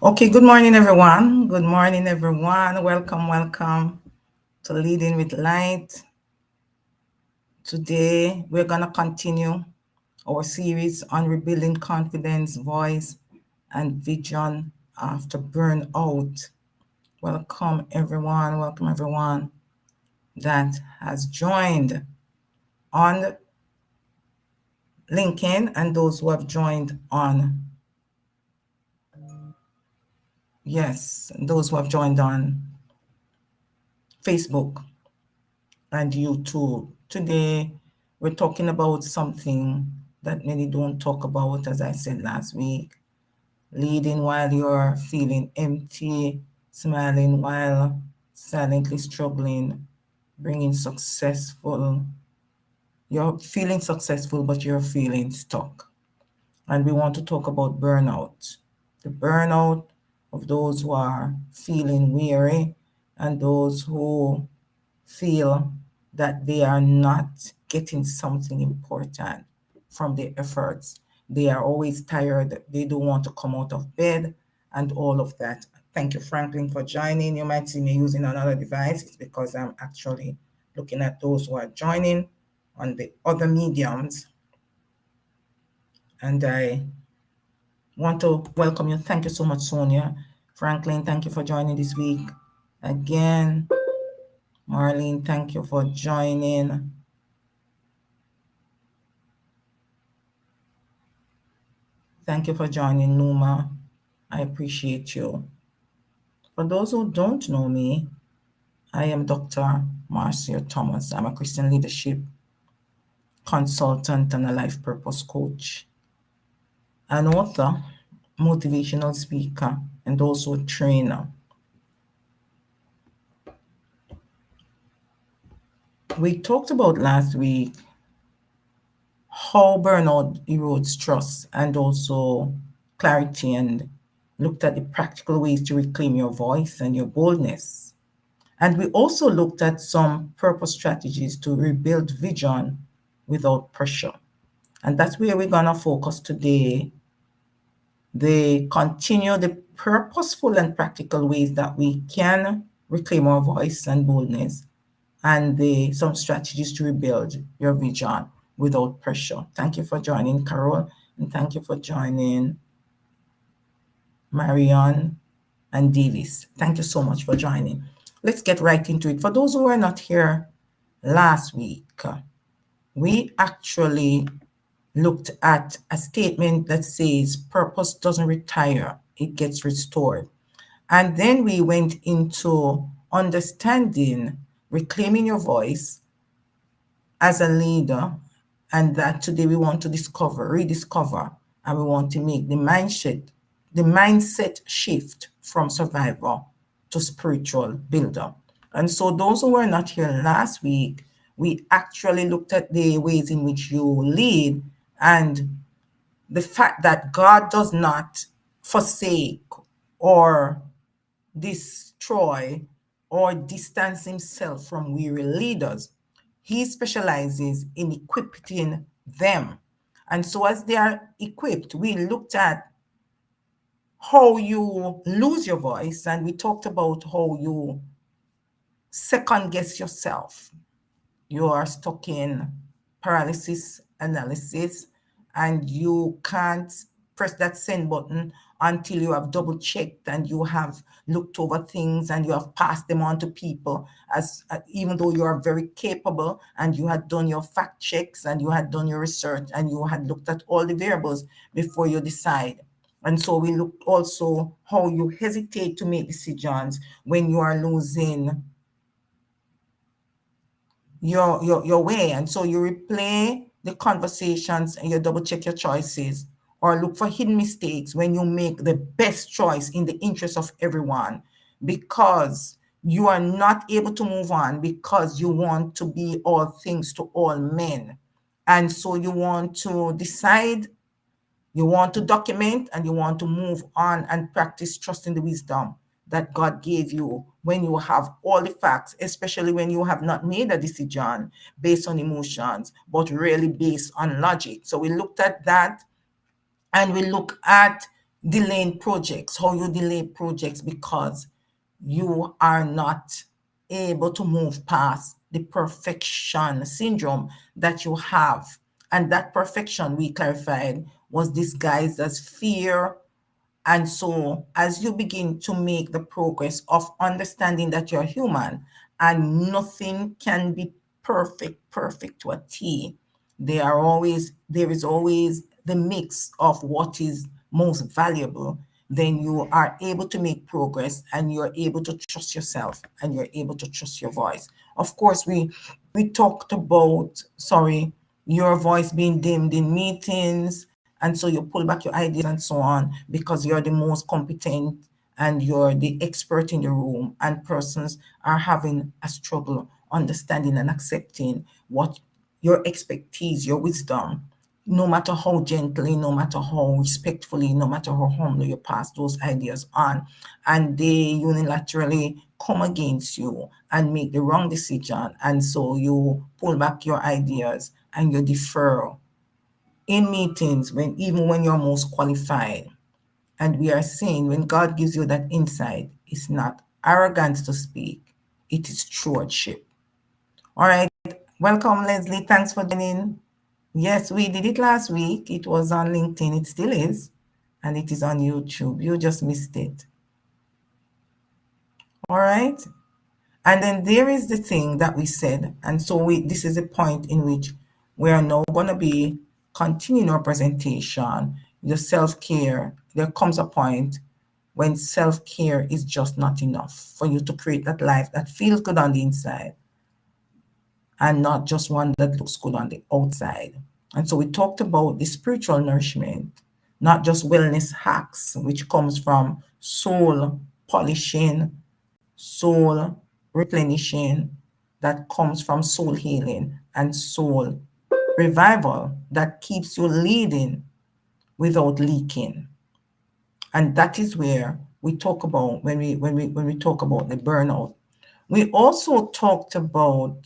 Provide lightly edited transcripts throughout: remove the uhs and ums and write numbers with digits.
Okay, good morning, everyone. Good morning, everyone. Welcome to Leading with Light. Today, we're going to continue our series on rebuilding confidence, voice, and vision after burnout. Welcome, everyone that has joined on LinkedIn and those who have joined on, those who have joined on Facebook and YouTube. Today, we're talking about something that many don't talk about, as I said last week. Leading while you're feeling empty, smiling while silently struggling, bringing successful. You're feeling successful, but you're feeling stuck. And we want to talk about burnout. The burnout of those who are feeling weary and those who feel that they are not getting something important from their efforts. They are always tired. They don't want to come out of bed and all of that. Thank you, Franklin, for joining. You might see me using another device. It's because I'm actually looking at those who are joining on the other mediums. And I want to welcome you. Thank you so much, Sonia. Franklin, thank you for joining this week. Again, Marlene, thank you for joining. Thank you for joining, Numa. I appreciate you. For those who don't know me, I am Dr. Marcia Thomas. I'm a Christian leadership consultant and a life purpose coach, an author, motivational speaker, and also a trainer. We talked about last week how burnout erodes trust and also clarity, and looked at the practical ways to reclaim your voice and your boldness. And we also looked at some purpose strategies to rebuild vision without pressure. And that's where we're going to focus today. They continue the purposeful and practical ways that we can reclaim our voice and boldness, and some strategies to rebuild your vision without pressure. Thank you for joining, Carol, and thank you for joining, Marion and Davis. Thank you so much for joining. Let's get right into it. For those who were not here last week, we actually looked at a statement that says purpose doesn't retire, it gets restored. And then we went into understanding, reclaiming your voice as a leader, and that today we want to rediscover, and we want to make the mindset shift from survival to spiritual builder. And so those who were not here last week, we actually looked at the ways in which you lead and the fact that God does not forsake or destroy or distance himself from weary leaders. He specializes in equipping them. And so as they are equipped, we looked at how you lose your voice, and we talked about how you second guess yourself. You are stuck in paralysis analysis, and you can't press that send button until you have double checked and you have looked over things and you have passed them on to people, as even though you are very capable and you had done your fact checks and you had done your research and you had looked at all the variables before you decide. And so we looked also how you hesitate to make decisions when you are losing your way. And so you replay the conversations and you double check your choices, or look for hidden mistakes when you make the best choice in the interest of everyone, because you are not able to move on because you want to be all things to all men. And so you want to decide, you want to document, and you want to move on and practice trusting the wisdom that God gave you when you have all the facts, especially when you have not made a decision based on emotions, but really based on logic. So we looked at that, and we look at delaying projects, how you delay projects because you are not able to move past the perfection syndrome that you have. And that perfection, we clarified, was disguised as fear. And so, as you begin to make the progress of understanding that you're human and nothing can be perfect to a T, there is always the mix of what is most valuable. Then you are able to make progress and you're able to trust yourself and you're able to trust your voice. Of course, we talked about, sorry, your voice being dimmed in meetings, and so you pull back your ideas and so on because you're the most competent and you're the expert in the room, and persons are having a struggle understanding and accepting what your expertise, your wisdom, no matter how gently, no matter how respectfully, no matter how humbly you pass those ideas on, and they unilaterally come against you and make the wrong decision. And so you pull back your ideas and you defer in meetings when even when you're most qualified. And we are saying when God gives you that insight, it's not arrogance to speak, it is stewardship. All right. Welcome, Leslie. Thanks for joining. Yes, we did it last week. It was on LinkedIn. It still is. And it is on YouTube. You just missed it. All right. And then there is the thing that we said. And so this is a point in which we are now going to be continuing our presentation. The self-care, there comes a point when self-care is just not enough for you to create that life that feels good on the inside and not just one that looks good on the outside. And so we talked about the spiritual nourishment, not just wellness hacks, which comes from soul polishing, soul replenishing, that comes from soul healing and soul revival that keeps you leading without leaking. And that is where we talk about when we talk about the burnout. We also talked about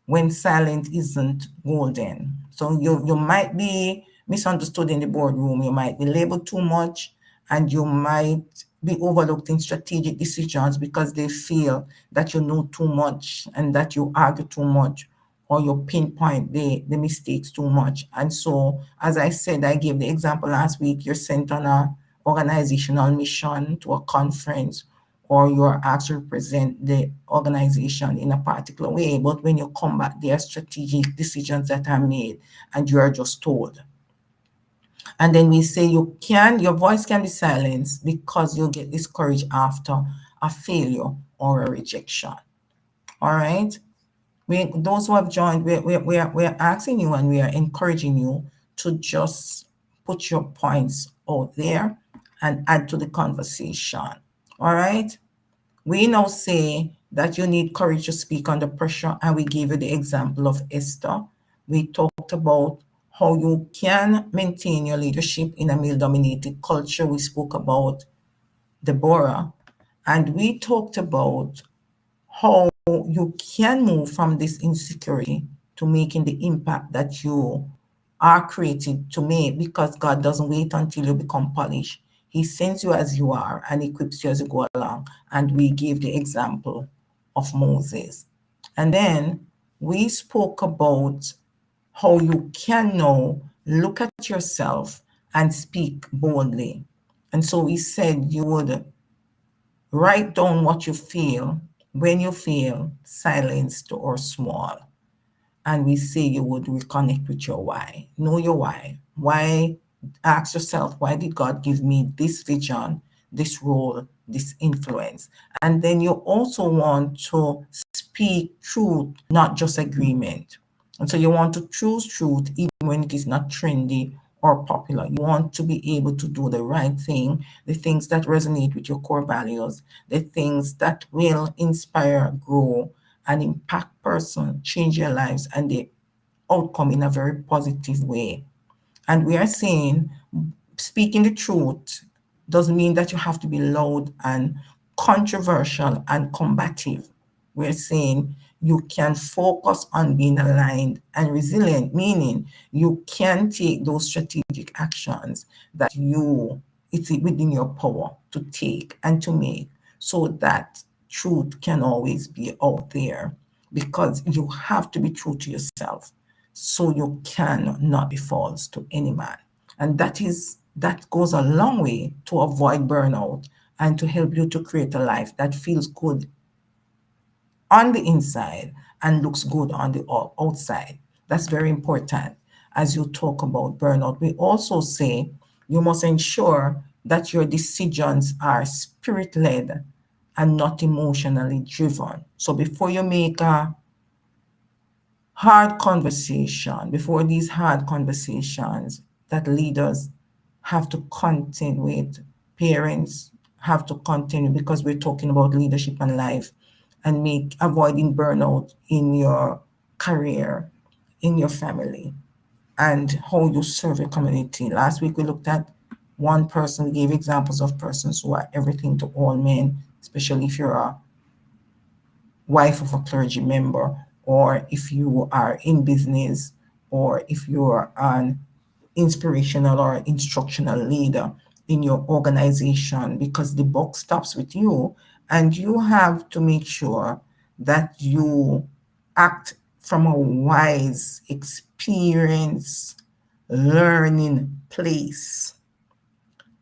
when silence isn't golden. So you might be misunderstood in the boardroom, you might be labeled too much, and you might be overlooked in strategic decisions because they feel that you know too much and that you argue too much or you pinpoint the mistakes too much. And so, as I said, I gave the example last week, you're sent on a organizational mission to a conference or you're asked to represent the organization in a particular way. But when you come back, there are strategic decisions that are made and you are just told. And then we say your voice can be silenced because you'll get discouraged after a failure or a rejection. All right. Those who have joined, we're asking you and we are encouraging you to just put your points out there and add to the conversation. All right. We now say that you need courage to speak under pressure, and we gave you the example of Esther. We talked about how you can maintain your leadership in a male-dominated culture. We spoke about Deborah, and we talked about how you can move from this insecurity to making the impact that you are created to make, because God doesn't wait until you become polished. He sends you as you are and equips you as you go along. And we gave the example of Moses. And then we spoke about how you can now look at yourself and speak boldly. And so we said you would write down what you feel when you feel silenced or small. And we say you would reconnect with your why. Know your why. Why? Ask yourself, why did God give me this vision, this role, this influence? And then you also want to speak truth, not just agreement. And so you want to choose truth even when it is not trendy or popular. You want to be able to do the right thing, the things that resonate with your core values, the things that will inspire, grow, and impact person, change their lives and the outcome in a very positive way. And we are saying speaking the truth doesn't mean that you have to be loud and controversial and combative. We're saying you can focus on being aligned and resilient, meaning you can take those strategic actions that you it's within your power to take and to make, so that truth can always be out there, because you have to be true to yourself so you can not be false to any man. And that goes a long way to avoid burnout and to help you to create a life that feels good on the inside and looks good on the outside. That's very important. As you talk about burnout, we also say you must ensure that your decisions are spirit led and not emotionally driven. So before you make a hard conversation, before these hard conversations that leaders have to contend with, parents have to contend with, because we're talking about leadership and life, and make avoiding burnout in your career, in your family, and how you serve your community. Last week we looked at one person, we gave examples of persons who are everything to all men, especially if you're a wife of a clergy member, or if you are in business, or if you're an inspirational or instructional leader in your organization, because the buck stops with you, and you have to make sure that you act from a wise experience learning place,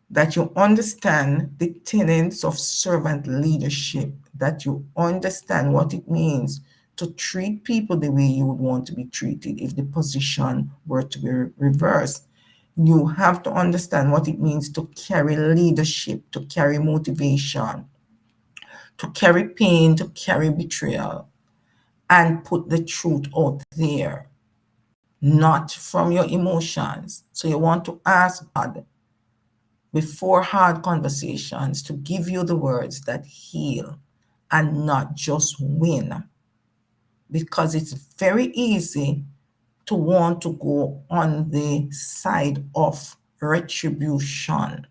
that you understand the tenets of servant leadership, that you understand what it means to treat people the way you would want to be treated if the position were to be reversed. You have to understand what it means to carry leadership, to carry motivation, to carry pain, to carry betrayal, and put the truth out there, not from your emotions. So you want to ask God before hard conversations to give you the words that heal and not just win, because it's very easy to want to go on the side of retribution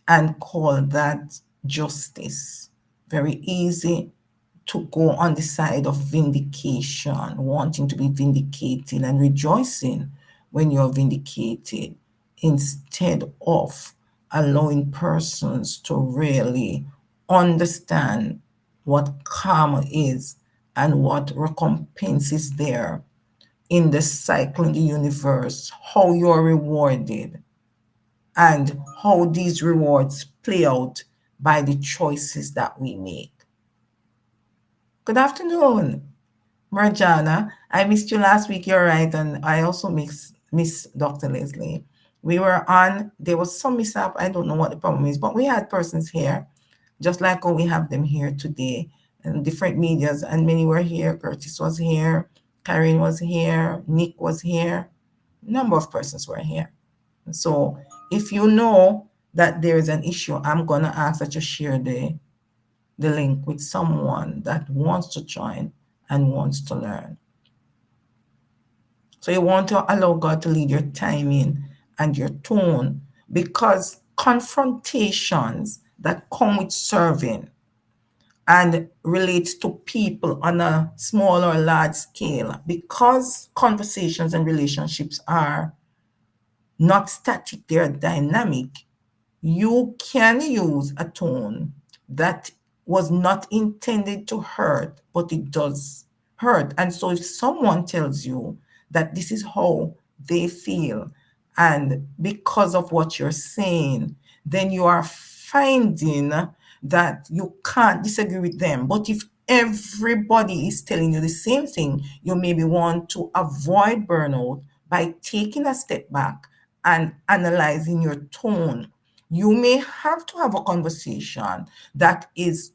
and call that justice. Very easy to go on the side of vindication, wanting to be vindicated and rejoicing when you're vindicated, instead of allowing persons to really understand what karma is and what recompense is there in the cycle in the universe, how you're rewarded, and how these rewards play out by the choices that we make. Good afternoon, Marjana. I missed you last week, you're right, and I also miss Dr. Leslie. We were on, there was some mishap, I don't know what the problem is, but we had persons here, just like how we have them here today, and different medias, and many were here. Curtis was here, Karen was here, Nick was here, number of persons were here. So if you know that there is an issue, I'm gonna ask that you share the link with someone that wants to join and wants to learn. So you want to allow God to lead your timing and your tone, because confrontations that come with serving and relates to people on a small or large scale, because conversations and relationships are not static, they're dynamic. You can use a tone that was not intended to hurt, but it does hurt. And so if someone tells you that this is how they feel, and because of what you're saying, then you are finding that you can't disagree with them. But if everybody is telling you the same thing, you maybe want to avoid burnout by taking a step back and analyzing your tone. You may have to have a conversation that is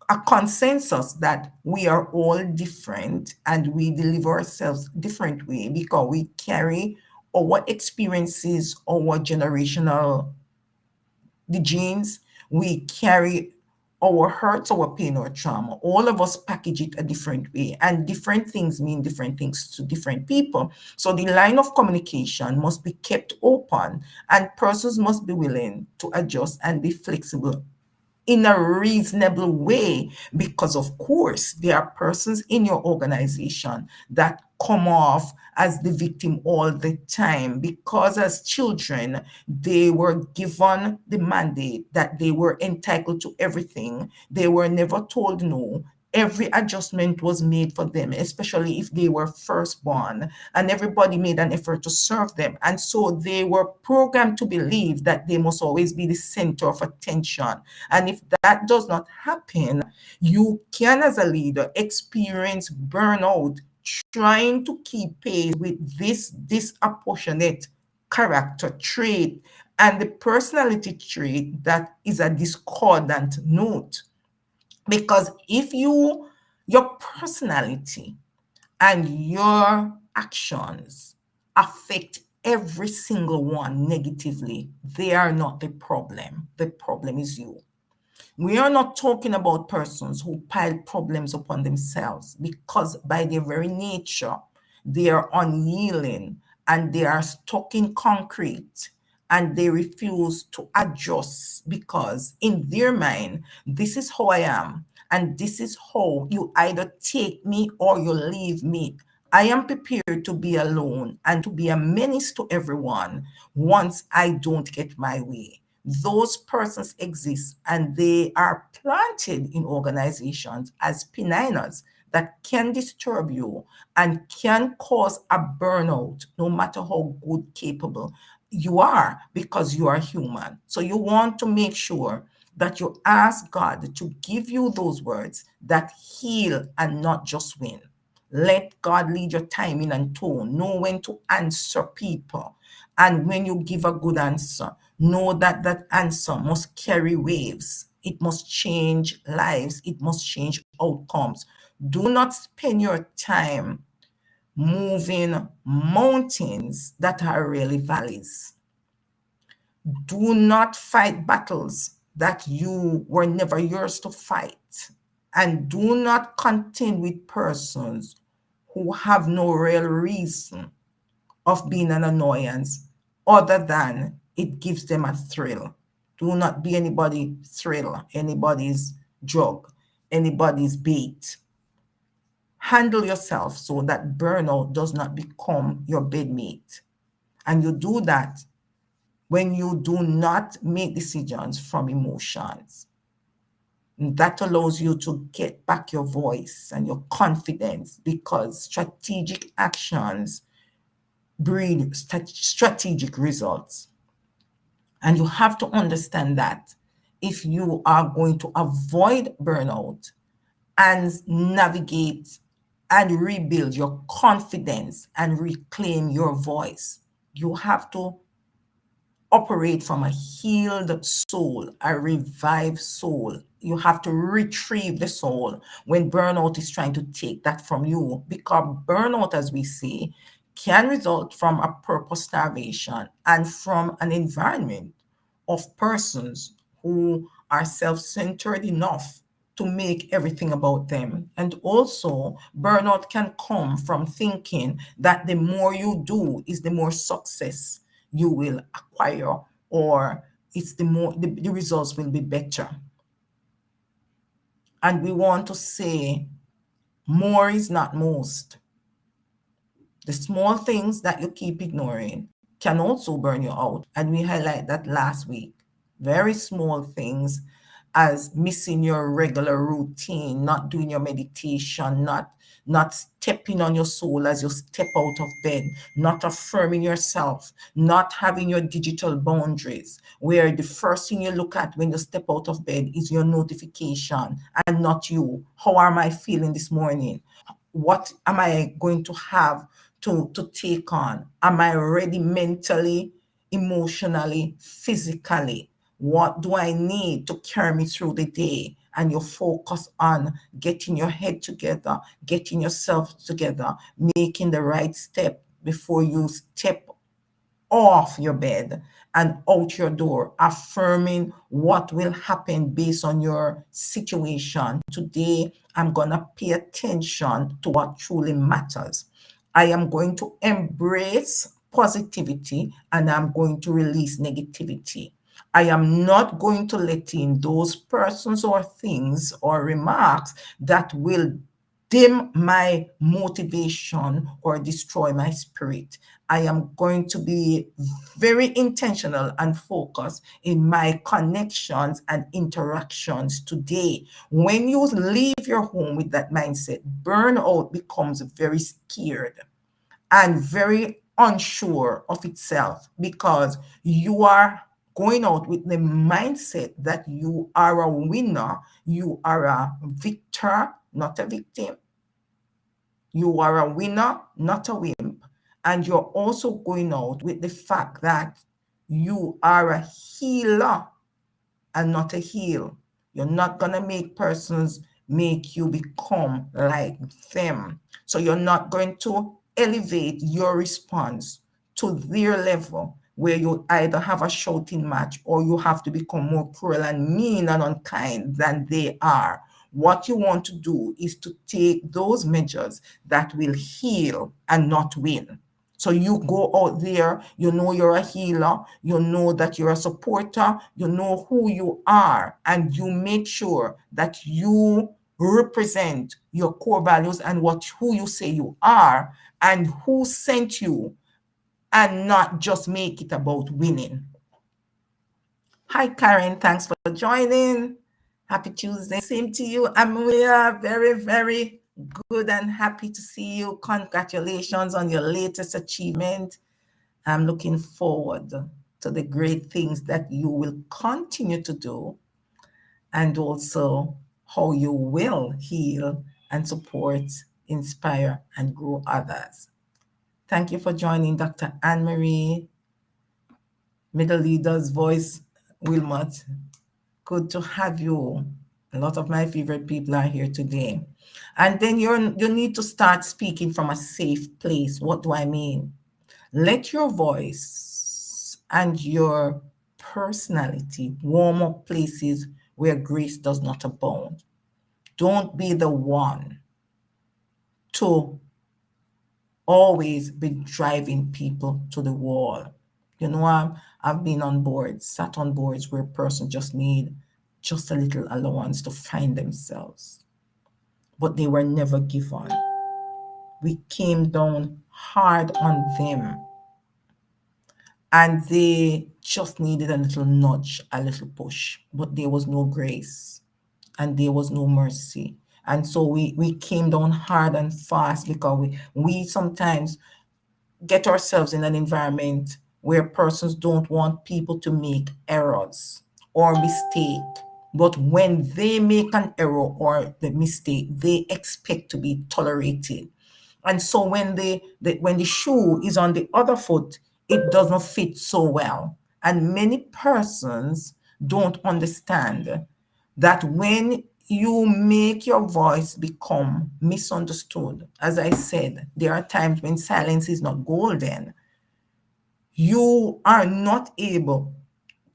a consensus that we are all different and we deliver ourselves different way, because we carry our experiences, our generational, the genes, we carry our hurts, our pain, our trauma. All of us package it a different way, and different things mean different things to different people. So the line of communication must be kept open, and persons must be willing to adjust and be flexible in a reasonable way, because of course there are persons in your organization that come off as the victim all the time, because as children they were given the mandate that they were entitled to everything. They were never told no. Every adjustment was made for them, especially if they were firstborn, and everybody made an effort to serve them. And so they were programmed to believe that they must always be the center of attention. And if that does not happen, you can, as a leader, experience burnout trying to keep pace with this disproportionate character trait and the personality trait that is a discordant note. Because if your personality and your actions affect every single one negatively, they are not the problem. The problem is you. We are not talking about persons who pile problems upon themselves, because by their very nature, they are unyielding and they are stuck in concrete, and they refuse to adjust because in their mind, this is how I am, and this is how you either take me or you leave me. I am prepared to be alone and to be a menace to everyone once I don't get my way. Those persons exist and they are planted in organizations as peninas that can disturb you and can cause a burnout, no matter how good, capable you are, because you are human. So you want to make sure that you ask God to give you those words that heal and not just win. Let God lead your timing and tone. Know when to answer people. And when you give a good answer, know that that answer must carry waves. It must change lives. It must change outcomes. Do not spend your time moving mountains that are really valleys. Do not fight battles that you were never yours to fight. And do not contend with persons who have no real reason of being an annoyance other than it gives them a thrill. Do not be anybody's thrill, anybody's drug, anybody's bait. Handle yourself so that burnout does not become your bedmate. And you do that when you do not make decisions from emotions. That allows you to get back your voice and your confidence, because strategic actions breed strategic results. And you have to understand that if you are going to avoid burnout and navigate and rebuild your confidence and reclaim your voice, you have to operate from a healed soul, a revived soul. You have to retrieve the soul when burnout is trying to take that from you. Because burnout, as we say, can result from a purpose starvation and from an environment of persons who are self centered enough to make everything about them. And also, burnout can come from thinking that the more you do is the more success you will acquire, or it's the results will be better. And we want to say more is not most. The small things that you keep ignoring can also burn you out. And we highlight that last week. Very small things, as missing your regular routine, not doing your meditation, not stepping on your soul as you step out of bed, not affirming yourself, not having your digital boundaries, where the first thing you look at when you step out of bed is your notification and not you. How am I feeling this morning? What am I going to have to take on? Am I ready mentally, emotionally, physically? What do I need to carry me through the day? And you focus on getting your head together, getting yourself together, making the right step before you step off your bed and out your door, affirming what will happen based on your situation. Today, I'm going to pay attention to what truly matters. I am going to embrace positivity and I'm going to release negativity. I am not going to let in those persons or things or remarks that will dim my motivation or destroy my spirit. I am going to be very intentional and focused in my connections and interactions today. When you leave your home with that mindset, burnout becomes very scared and very unsure of itself because you are going out with the mindset that you are a winner, you are a victor, not a victim. You are a winner, not a wimp. And you're also going out with the fact that you are a healer and not a heal. You're not going to make persons make you become like them. So you're not going to elevate your response to their level where you either have a shouting match or you have to become more cruel and mean and unkind than they are. What you want to do is to take those measures that will heal and not win. So you go out there, you know you're a healer, you know that you're a supporter, you know who you are, and you make sure that you represent your core values and who you say you are and who sent you, and not just make it about winning. Hi, Karen. Thanks for joining. Happy Tuesday. Same to you, Amelia. Very, very good and happy to see you. Congratulations on your latest achievement. I'm looking forward to the great things that you will continue to do and also how you will heal and support, inspire, and grow others. Thank you for joining Dr. Anne Marie, Middle Leaders Voice, Wilmot. Good to have you. A lot of my favorite people are here today. And then you need to start speaking from a safe place. What do I mean? Let your voice and your personality warm up places where grace does not abound. Don't be the one to always be driving people to the wall. You know, I've been on boards, sat on boards where a person just need just a little allowance to find themselves, but they were never given. We came down hard on them and they just needed a little nudge, a little push, but there was no grace and there was no mercy. And so we came down hard and fast because we sometimes get ourselves in an environment where persons don't want people to make errors or mistake. But when they make an error or the mistake, they expect to be tolerated. And so when the shoe is on the other foot, it doesn't fit so well. And many persons don't understand that when you make your voice become misunderstood, as I said, there are times when silence is not golden. You are not able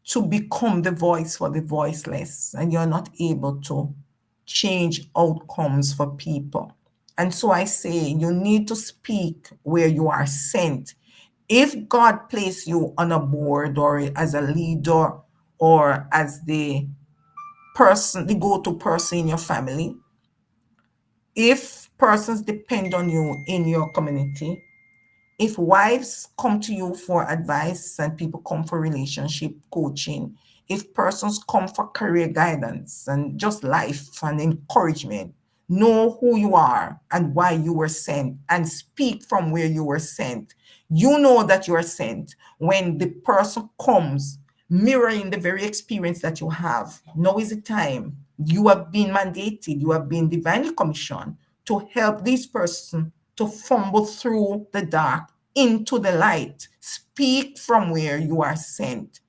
to become the voice for the voiceless, and you're not able to change outcomes for people. And so I say you need to speak where you are sent. If God placed you on a board or as a leader or as the person, the go-to person in your family, if persons depend on you in your community, if wives come to you for advice and people come for relationship coaching, if persons come for career guidance and just life and encouragement, know who you are and why you were sent and speak from where you were sent. You know that you are sent when the person comes mirroring the very experience that you have. Now is the time. You have been mandated, you have been divinely commissioned to help this person to fumble through the dark into the light. Speak from where you are sent.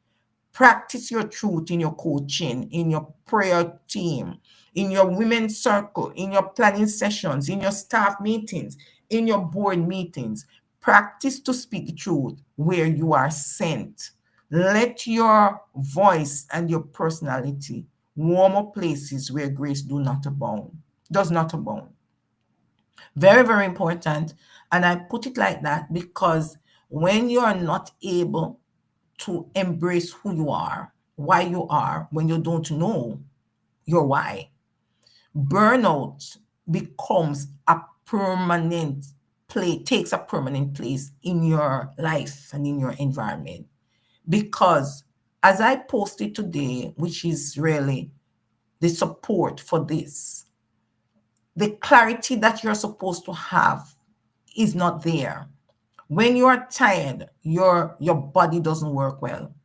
Practice your truth in your coaching, in your prayer team, in your women's circle, in your planning sessions, in your staff meetings, in your board meetings. Practice to speak the truth where you are sent. Let your voice and your personality warm up places where grace does not abound. Very, very important. And I put it like that because when you are not able to embrace who you are, why you are when you don't know your why. Burnout becomes a permanent takes a permanent place in your life and in your environment. Because as I posted today, which is really the support for this, the clarity that you're supposed to have is not there. When you are tired, your body doesn't work well.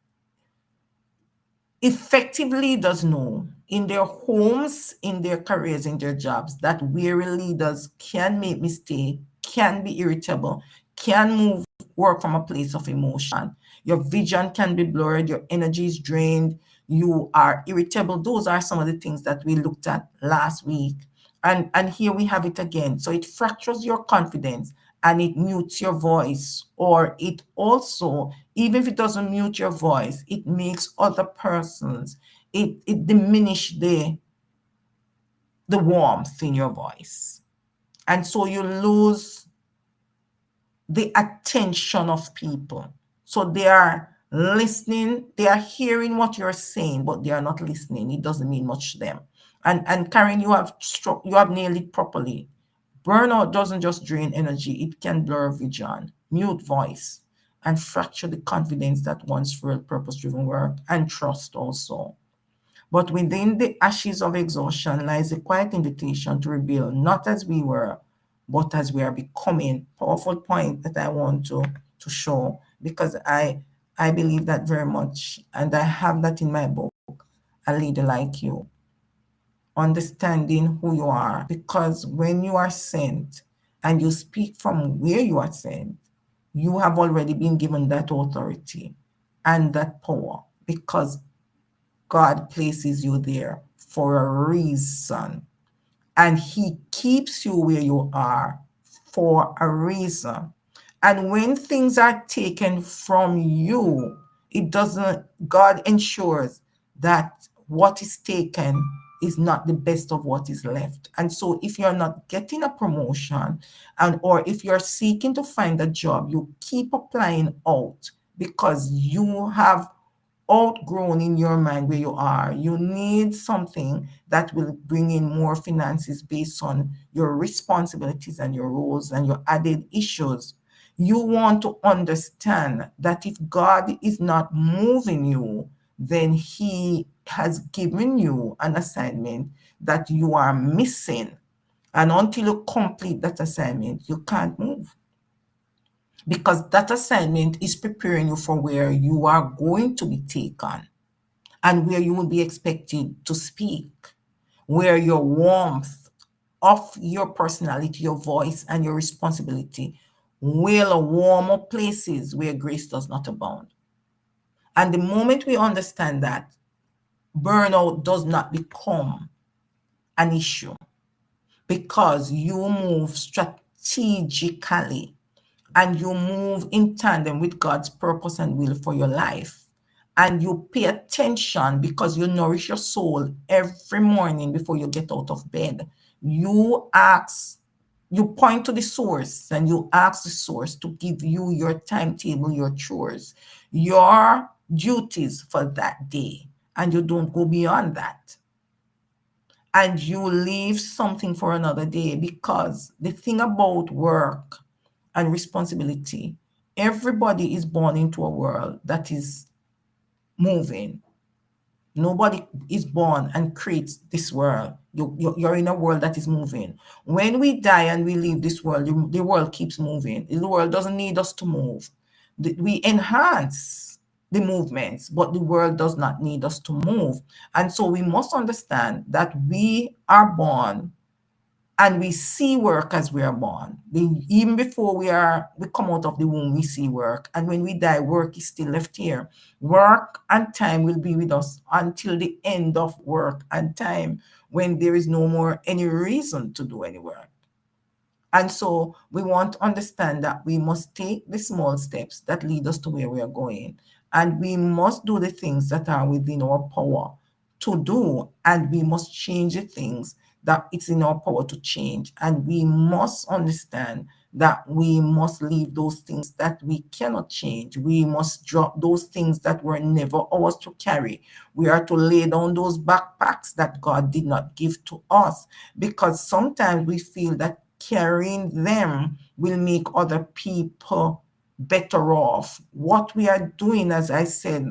Effective leaders know in their homes, in their careers, in their jobs, that weary leaders can make mistakes, can be irritable, can work from a place of emotion. Your vision can be blurred, your energy is drained, you are irritable. Those are some of the things that we looked at last week. And here we have it again. So it fractures your confidence and it mutes your voice, or it also, even if it doesn't mute your voice, it makes other persons, it diminish the warmth in your voice. And so you lose the attention of people. So they are listening, they are hearing what you're saying, but they are not listening. It doesn't mean much to them. And Karen, you have nailed it properly. Burnout doesn't just drain energy, it can blur vision, mute voice, and fracture the confidence that once fueled purpose-driven work and trust also. But within the ashes of exhaustion lies a quiet invitation to rebuild, not as we were, but as we are becoming. Powerful point that I want to show, because I believe that very much, and I have that in my book, A Leader Like You. Understanding who you are, because when you are sent and you speak from where you are sent, you have already been given that authority and that power, because God places you there for a reason. And He keeps you where you are for a reason. And when things are taken from you, it doesn't, God ensures that what is taken is not the best of what is left. And so if you're not getting a promotion, and or if you're seeking to find a job, you keep applying out because you have outgrown in your mind where you are. You need something that will bring in more finances based on your responsibilities and your roles and your added issues. You want to understand that if God is not moving you, then He has given you an assignment that you are missing. And until you complete that assignment, you can't move, because that assignment is preparing you for where you are going to be taken and where you will be expected to speak, where your warmth of your personality, your voice, and your responsibility will warm up places where grace does not abound. And the moment we understand that, burnout does not become an issue, because you move strategically and you move in tandem with God's purpose and will for your life. And you pay attention because you nourish your soul every morning before you get out of bed. You ask, you point to the source and you ask the source to give you your timetable, your chores, your duties for that day. And you don't go beyond that. And you leave something for another day, because the thing about work and responsibility, everybody is born into a world that is moving. Nobody is born and creates this world. You're in a world that is moving. When we die and we leave this world, the world keeps moving. The world doesn't need us to move. We enhance the movements, but the world does not need us to move. And so we must understand that we are born and we see work as we are born. Even before we come out of the womb, we see work. And when we die, work is still left here. Work and time will be with us until the end of work and time, when there is no more any reason to do any work. And so we want to understand that we must take the small steps that lead us to where we are going. And we must do the things that are within our power to do. And we must change the things that it's in our power to change. And we must understand that we must leave those things that we cannot change. We must drop those things that were never ours to carry. We are to lay down those backpacks that God did not give to us, because sometimes we feel that carrying them will make other people better off. What we are doing, as I said,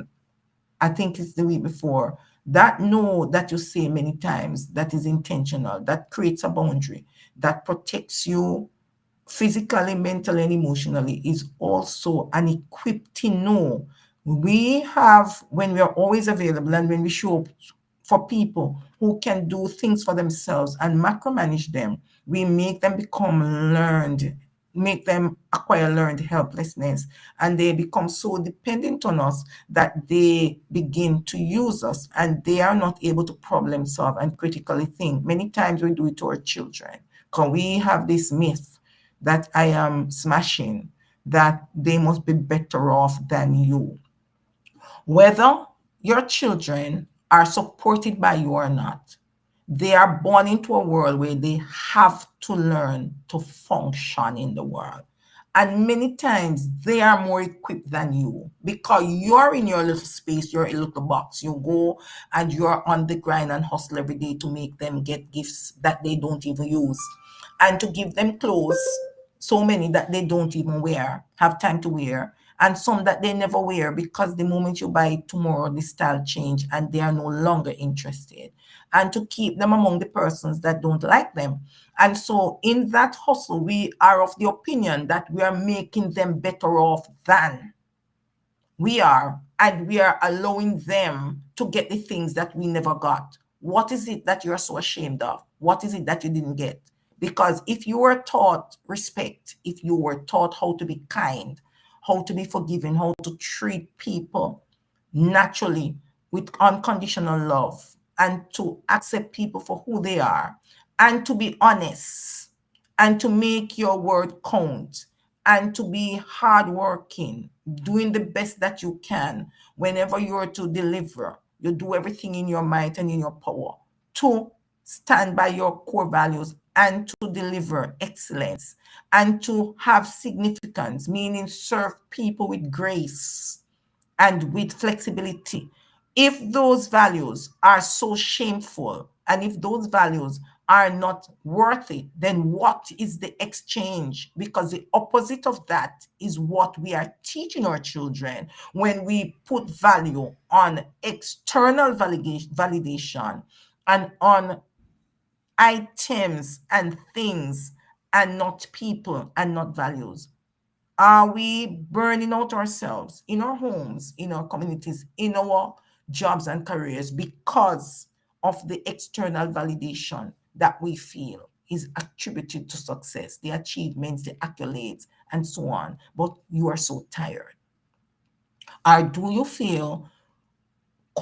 I think it's the week before, that no that you say many times, that is intentional, that creates a boundary, that protects you physically, mentally, and emotionally, is also an equipped no. We have, when we are always available and when we show up for people who can do things for themselves and macromanage them, we make them become learned, make them acquire learned helplessness, and they become so dependent on us that they begin to use us, and they are not able to problem solve and critically think. Many times we do it to our children, because we have this myth that I am smashing, that they must be better off than you. Whether your children are supported by you or not, they are born into a world where they have to learn to function in the world. And many times they are more equipped than you, because you're in your little space, your little box. You go and you're on the grind and hustle every day to make them get gifts that they don't even use, and to give them clothes, so many that they don't even wear, have time to wear, and some that they never wear, because the moment you buy it tomorrow, the style change and they are no longer interested, and to keep them among the persons that don't like them. And so in that hustle, we are of the opinion that we are making them better off than we are, and we are allowing them to get the things that we never got. What is it that you're so ashamed of? What is it that you didn't get? Because if you were taught respect, if you were taught how to be kind, how to be forgiving, how to treat people naturally with unconditional love, and to accept people for who they are, and to be honest, and to make your word count, and to be hardworking, doing the best that you can. Whenever you're to deliver, you do everything in your might and in your power to stand by your core values and to deliver excellence and to have significance, meaning serve people with grace and with flexibility. If those values are so shameful, and if those values are not worth it, then what is the exchange? Because the opposite of that is what we are teaching our children when we put value on external validation and on items and things, and not people and not values. Are we burning out ourselves in our homes, in our communities, in our jobs and careers because of the external validation that we feel is attributed to success, the achievements, the accolades, and so on? But you are so tired. Or do you feel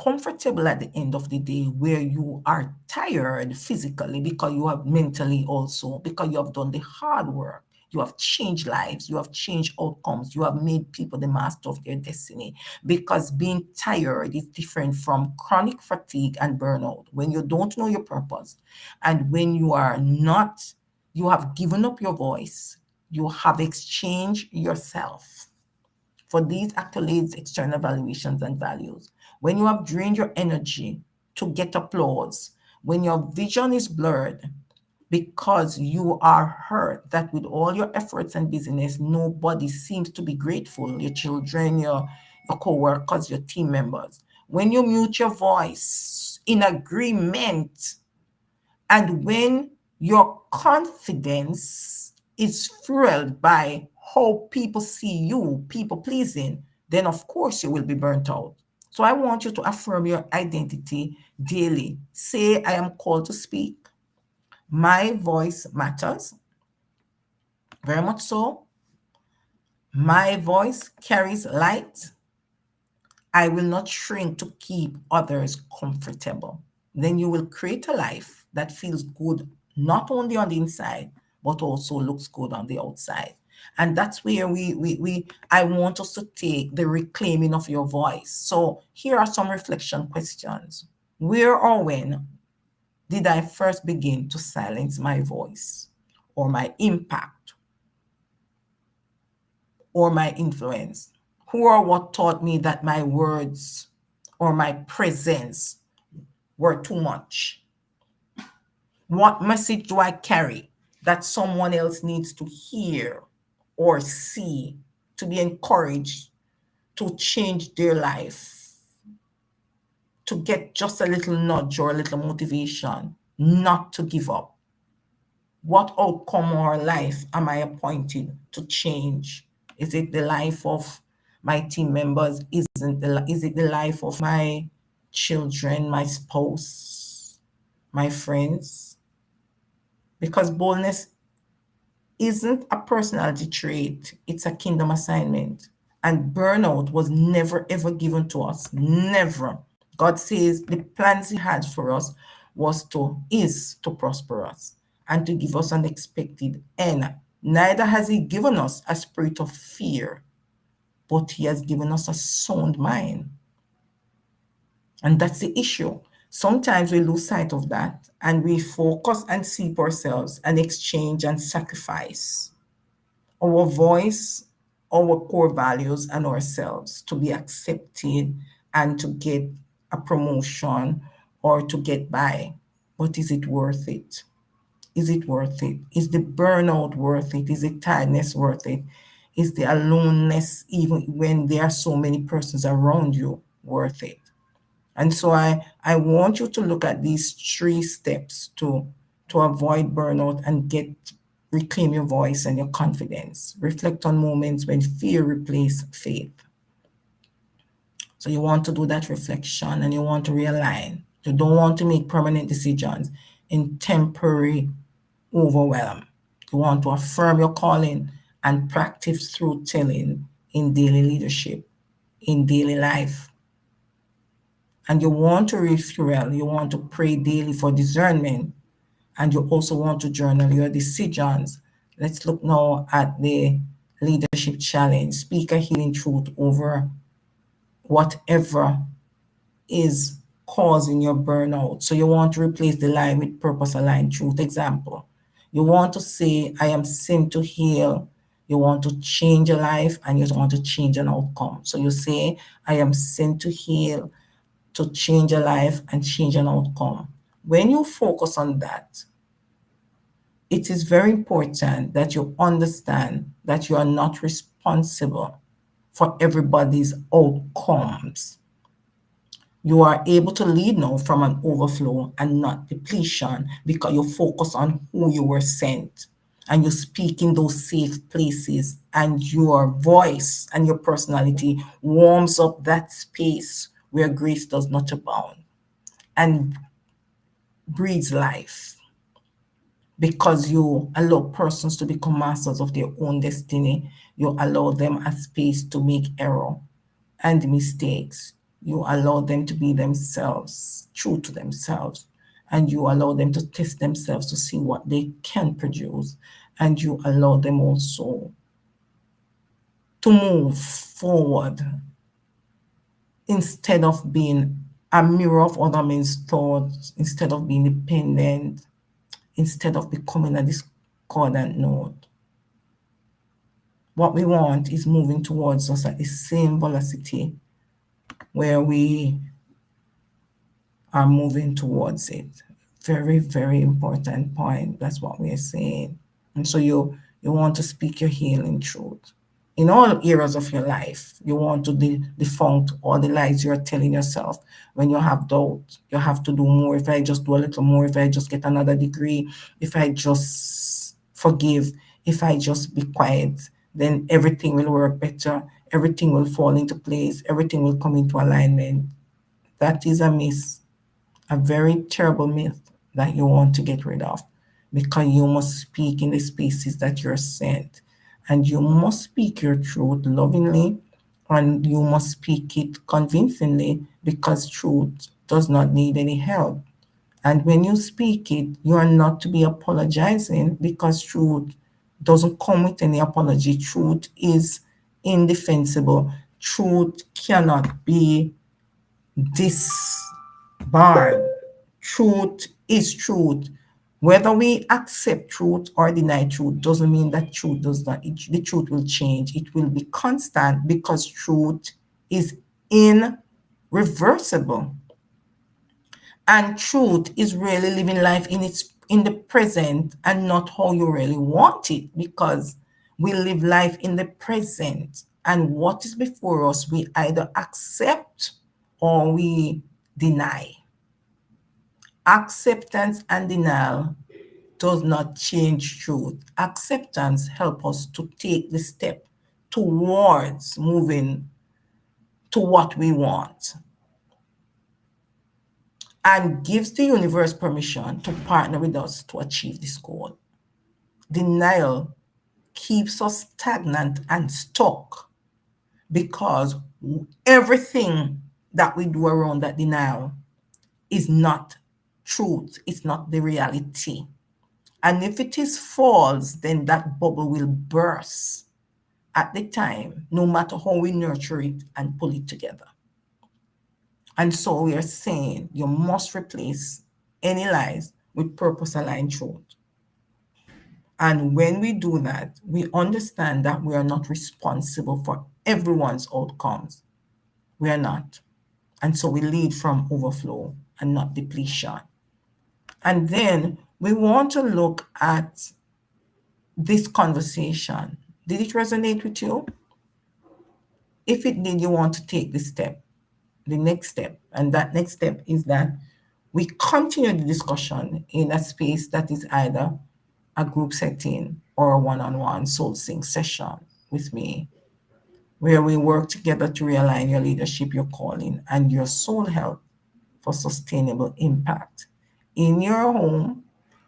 comfortable at the end of the day where you are tired physically because you have mentally also, because you have done the hard work, you have changed lives, you have changed outcomes, you have made people the master of their destiny? Because being tired is different from chronic fatigue and burnout. When you don't know your purpose, and when you are not, you have given up your voice, you have exchanged yourself for these accolades, external valuations, and values. When you have drained your energy to get applause, when your vision is blurred because you are hurt that with all your efforts and business, nobody seems to be grateful, your children, your co-workers, your team members. When you mute your voice in agreement, and when your confidence is fueled by how people see you, people pleasing, then of course you will be burnt out. So I want you to affirm your identity daily. Say, I am called to speak. My voice matters, very much so. My voice carries light. I will not shrink to keep others comfortable. Then you will create a life that feels good, not only on the inside, but also looks good on the outside. And that's where I want us to take the reclaiming of your voice. So here are some reflection questions. Where or when did I first begin to silence my voice or my impact or my influence? Who or what taught me that my words or my presence were too much? What message do I carry that someone else needs to hear or see to be encouraged to change their life, to get just a little nudge or a little motivation, not to give up? What outcome or life am I appointed to change? Is it the life of my team members? Is it the life of my children, my spouse, my friends? Because boldness isn't a personality trait, it's a kingdom assignment. And burnout was never ever given to us. Never. God says the plans He had for us is to prosper us and to give us an expected end. Neither has He given us a spirit of fear, but He has given us a sound mind. And that's the issue. Sometimes we lose sight of that and we focus and see ourselves and exchange and sacrifice our voice, our core values, and ourselves to be accepted and to get a promotion or to get by. But is it worth it? Is it worth it? Is the burnout worth it? Is the tiredness worth it? Is the aloneness, even when there are so many persons around you, worth it? And so I want you to look at these 3 steps to avoid burnout and reclaim your voice and your confidence. Reflect on moments when fear replaced faith. So you want to do that reflection and you want to realign. You don't want to make permanent decisions in temporary overwhelm. You want to affirm your calling and practice truth telling in daily leadership, in daily life. And you want to refuel, you want to pray daily for discernment, and you also want to journal your decisions. Let's look now at the leadership challenge. Speak a healing truth over whatever is causing your burnout. So you want to replace the lie with purpose-aligned truth. Example, you want to say, I am sent to heal. You want to change your life and you want to change an outcome. So you say, I am sent to heal, to change a life and change an outcome. When you focus on that, it is very important that you understand that you are not responsible for everybody's outcomes. You are able to lead now from an overflow and not depletion because you focus on who you were sent and you speak in those safe places, and your voice and your personality warms up that space where grace does not abound and breathes life, because you allow persons to become masters of their own destiny. You allow them a space to make error and mistakes. You allow them to be themselves, true to themselves, and you allow them to test themselves to see what they can produce. And you allow them also to move forward instead of being a mirror of other men's thoughts, instead of being dependent, instead of becoming a discordant note. What we want is moving towards us at the same velocity where we are moving towards it. Very, very important point. That's what we're saying. And so you want to speak your healing truth. In all areas of your life, you want to defunct all the lies you're telling yourself. When you have doubt, you have to do more. If I just do a little more, if I just get another degree, if I just forgive, if I just be quiet, then everything will work better. Everything will fall into place. Everything will come into alignment. That is a myth, a very terrible myth that you want to get rid of, because you must speak in the spaces that you're sent. And you must speak your truth lovingly, and you must speak it convincingly, because truth does not need any help. And when you speak it, you are not to be apologizing, because truth doesn't come with any apology. Truth is indefensible. Truth cannot be disbarred. Truth is truth. Whether we accept truth or deny truth doesn't mean that truth does not, the truth will change. It will be constant because truth is irreversible. And truth is really living life in the present and not how you really want it, because we live life in the present, and what is before us we either accept or we deny. Acceptance and denial does not change truth. Acceptance helps us to take the step towards moving to what we want and gives the universe permission to partner with us to achieve this goal. Denial keeps us stagnant and stuck because everything that we do around that denial is not truth, it's not the reality. And if it is false, then that bubble will burst at the time, no matter how we nurture it and pull it together. And so we are saying you must replace any lies with purpose aligned truth. And when we do that, we understand that we are not responsible for everyone's outcomes. We are not. And so we lead from overflow and not depletion. And then we want to look at this conversation. Did it resonate with you? If it did, you want to take this step, the next step. And that next step is that we continue the discussion in a space that is either a group setting or a one-on-one soul sync session with me, where we work together to realign your leadership, your calling, and your soul health for sustainable impact in your home,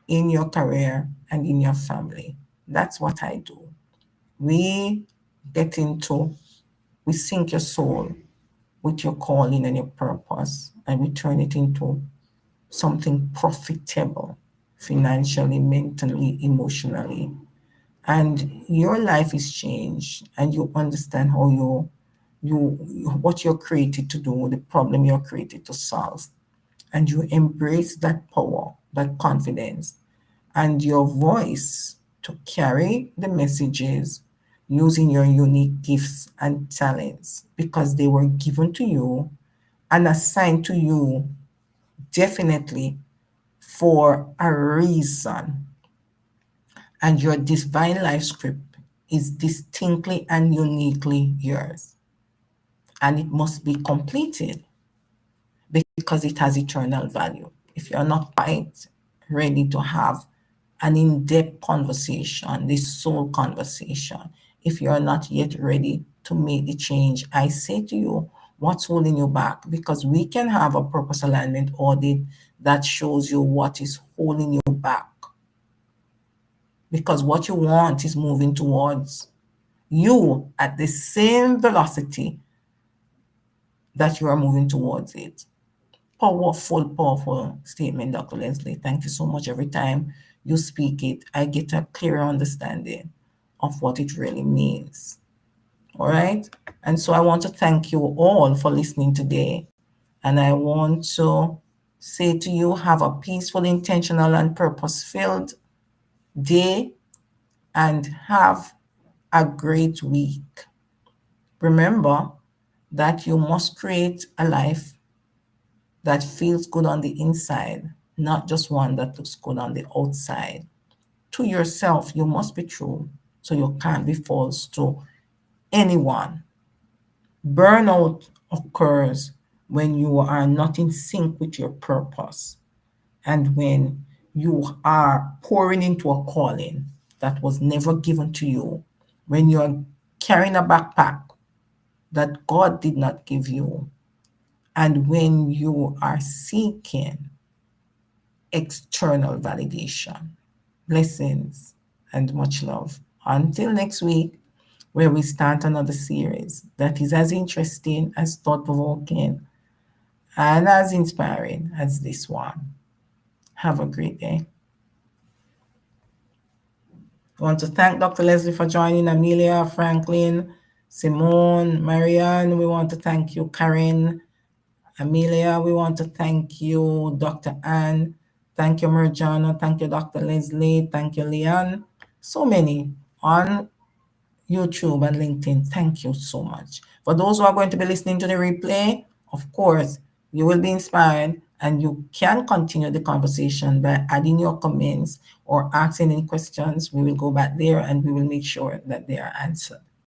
in your career, and in your family. That's what I do. We get into, we sync your soul with your calling and your purpose, and we turn it into something profitable financially, mentally, emotionally. And your life is changed, and you understand how what you're created to do, the problem you're created to solve. And you embrace that power, that confidence, and your voice to carry the messages using your unique gifts and talents because they were given to you and assigned to you definitely for a reason. And your divine life script is distinctly and uniquely yours. And it must be completed because it has eternal value. If you're not quite ready to have an in-depth conversation, this soul conversation, if you're not yet ready to make the change, I say to you, what's holding you back? Because we can have a purpose alignment audit that shows you what is holding you back. Because what you want is moving towards you at the same velocity that you are moving towards it. Powerful, powerful statement, Dr. Leslie. Thank you so much. Every time you speak it, I get a clearer understanding of what it really means. All right. And so I want to thank you all for listening today. And I want to say to you, have a peaceful, intentional, and purpose-filled day and have a great week. Remember that you must create a life that feels good on the inside, not just one that looks good on the outside. To yourself, you must be true, so you can't be false to anyone. Burnout occurs when you are not in sync with your purpose and when you are pouring into a calling that was never given to you, when you're carrying a backpack that God did not give you, and when you are seeking external validation. Blessings and much love. Until next week, where we start another series that is as interesting, as thought provoking, and as inspiring as this one. Have a great day. I want to thank Dr. Leslie for joining, Amelia, Franklin, Simone, Marianne. We want to thank you, Karen, Amelia. We want to thank you, Dr. Anne, Thank you, Merjana. Thank you, Dr. Leslie. Thank you, Leon. So many on YouTube and LinkedIn. Thank you so much. For those who are going to be listening to the replay, of course, you will be inspired and you can continue the conversation by adding your comments or asking any questions. We will go back there and we will make sure that they are answered.